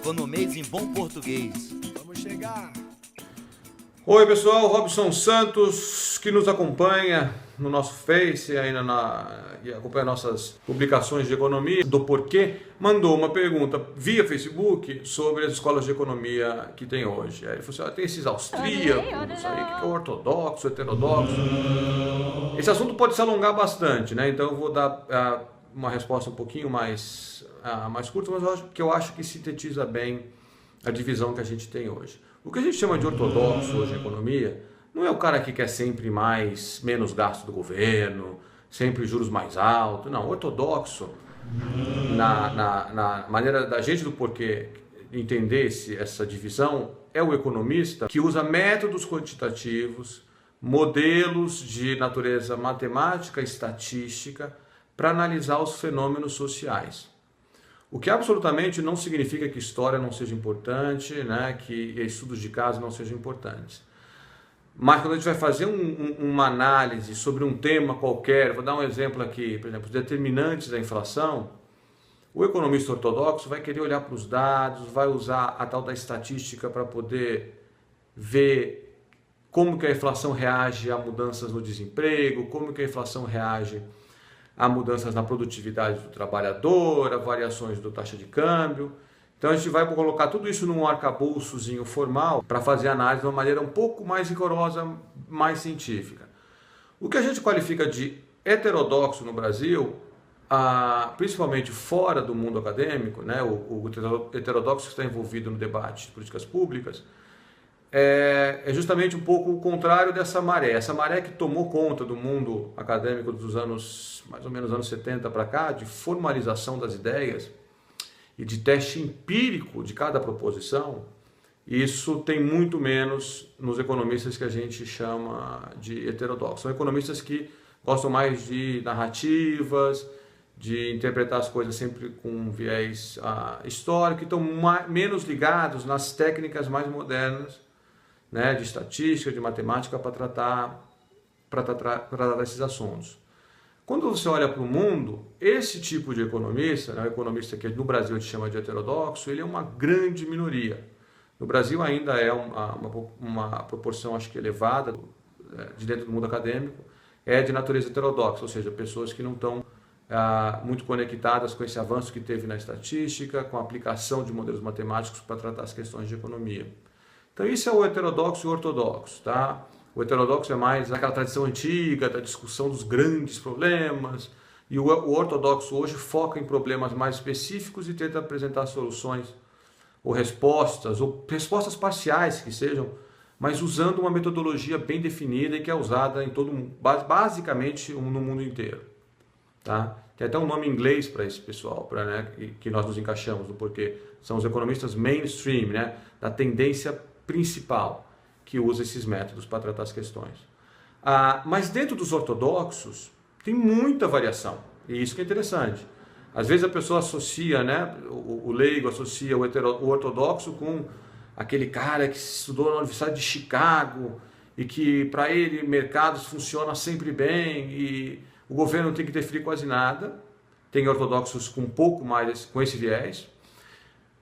Economês em bom português. Vamos chegar. Oi pessoal, Robson Santos, que nos acompanha no nosso Face e acompanha nossas publicações de economia do Porquê, mandou uma pergunta via Facebook sobre as escolas de economia que tem hoje. Aí ele falou assim, tem esses austríacos aí, que é ortodoxo, heterodoxo. Esse assunto pode se alongar bastante, né? Então eu vou dar uma resposta um pouquinho mais curta, mas eu acho que sintetiza bem a divisão que a gente tem hoje. O que a gente chama de ortodoxo hoje em economia não é o cara que quer sempre menos gasto do governo, sempre juros mais altos. Não, ortodoxo, na maneira da gente do Porquê entender essa divisão, é o economista que usa métodos quantitativos, modelos de natureza matemática e estatística para analisar os fenômenos sociais. O que absolutamente não significa que história não seja importante, né, que estudos de caso não sejam importantes. Mas quando a gente vai fazer uma análise sobre um tema qualquer, vou dar um exemplo aqui, por exemplo, os determinantes da inflação, o economista ortodoxo vai querer olhar para os dados, vai usar a tal da estatística para poder ver como que a inflação reage a mudanças no desemprego, como que a inflação reage a mudanças na produtividade do trabalhador, a variações da taxa de câmbio. Então a gente vai colocar tudo isso num arcabouçozinho formal para fazer análise de uma maneira um pouco mais rigorosa, mais científica. O que a gente qualifica de heterodoxo no Brasil, principalmente fora do mundo acadêmico, né, o heterodoxo que está envolvido no debate de políticas públicas, é justamente um pouco o contrário dessa maré. Essa maré que tomou conta do mundo acadêmico dos anos, mais ou menos anos 70 para cá, de formalização das ideias e de teste empírico de cada proposição, isso tem muito menos nos economistas que a gente chama de heterodoxos. São economistas que gostam mais de narrativas, de interpretar as coisas sempre com um viés histórico, e estão menos ligados nas técnicas mais modernas, né, de estatística, de matemática, para tratar esses assuntos. Quando você olha para o mundo, esse tipo de economista, né, o economista que no Brasil a gente chama de heterodoxo, ele é uma grande minoria. No Brasil ainda é uma proporção, acho que elevada, de dentro do mundo acadêmico, é de natureza heterodoxa, ou seja, pessoas que não estão muito conectadas com esse avanço que teve na estatística, com a aplicação de modelos matemáticos para tratar as questões de economia. Então isso é o heterodoxo e o ortodoxo, tá? O heterodoxo é mais aquela tradição antiga da discussão dos grandes problemas, e o ortodoxo hoje foca em problemas mais específicos e tenta apresentar soluções ou respostas parciais que sejam, mas usando uma metodologia bem definida e que é usada em todo mundo, basicamente no mundo inteiro, tá? Tem até um nome em inglês para esse pessoal, né, que nós nos encaixamos no Porquê. São os economistas mainstream, né, da tendência principal, que usa esses métodos para tratar as questões. Mas dentro dos ortodoxos tem muita variação, e isso que é interessante. Às vezes a pessoa associa, né, o leigo associa o ortodoxo com aquele cara que estudou na Universidade de Chicago e que para ele mercados funcionam sempre bem e o governo não tem que interferir quase nada. Tem ortodoxos com um pouco mais com esse viés.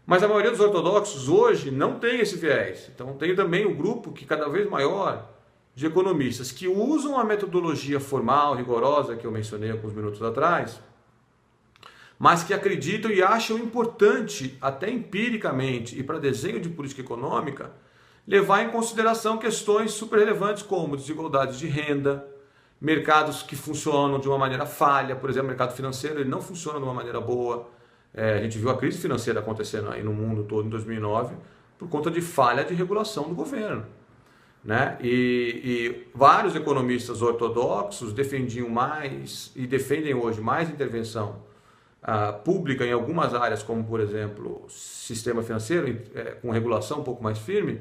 Mas a maioria dos ortodoxos hoje não tem esse viés. Então tem também um grupo que cada vez maior de economistas que usam a metodologia formal, rigorosa, que eu mencionei alguns minutos atrás, mas que acreditam e acham importante, até empiricamente e para desenho de política econômica, levar em consideração questões super relevantes como desigualdade de renda, mercados que funcionam de uma maneira falha. Por exemplo, o mercado financeiro ele não funciona de uma maneira boa. A gente viu a crise financeira acontecendo aí no mundo todo em 2009 por conta de falha de regulação do governo, né? E vários economistas ortodoxos defendiam mais e defendem hoje mais intervenção pública em algumas áreas, como por exemplo sistema financeiro com regulação um pouco mais firme,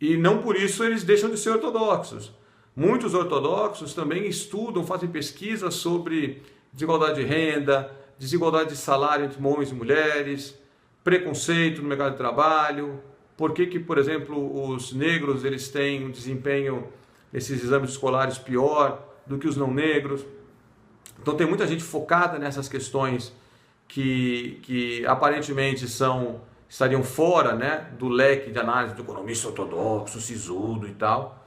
e não por isso eles deixam de ser ortodoxos. Muitos ortodoxos também estudam, fazem pesquisas sobre desigualdade de renda, desigualdade de salário entre homens e mulheres, preconceito no mercado de trabalho, por que, por exemplo, os negros eles têm um desempenho nesses exames escolares pior do que os não negros. Então tem muita gente focada nessas questões que aparentemente são estariam fora, né, do leque de análise do economista ortodoxo, sisudo e tal.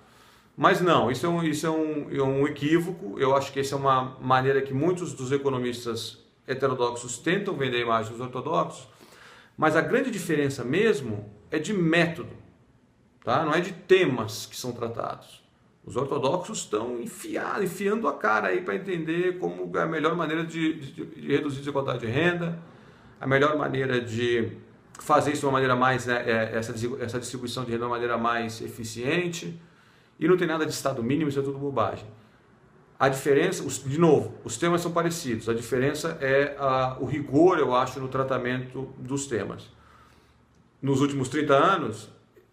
Mas não, isso é um equívoco. Eu acho que essa é uma maneira que muitos dos economistas heterodoxos tentam vender a imagem dos ortodoxos, mas a grande diferença mesmo é de método, tá? Não é de temas que são tratados. Os ortodoxos estão enfiando a cara aí para entender como é a melhor maneira de reduzir a desigualdade de renda, a melhor maneira de fazer isso de uma maneira mais, né, essa distribuição de renda de uma maneira mais eficiente, e não tem nada de estado mínimo, isso é tudo bobagem. A diferença, de novo, os temas são parecidos, a diferença é o rigor, eu acho, no tratamento dos temas. Nos últimos 30 anos,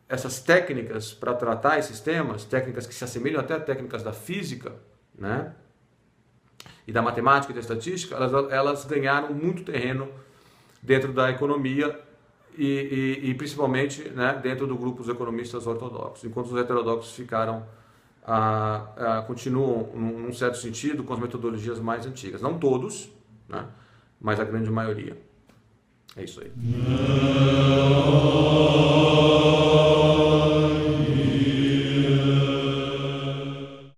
essas técnicas para tratar esses temas, técnicas que se assemelham até a técnicas da física, né, e da matemática e da estatística, elas ganharam muito terreno dentro da economia e principalmente, né, dentro do grupo dos economistas ortodoxos, enquanto os heterodoxos continuam, num certo sentido, com as metodologias mais antigas. Não todos, né, mas a grande maioria. É isso aí.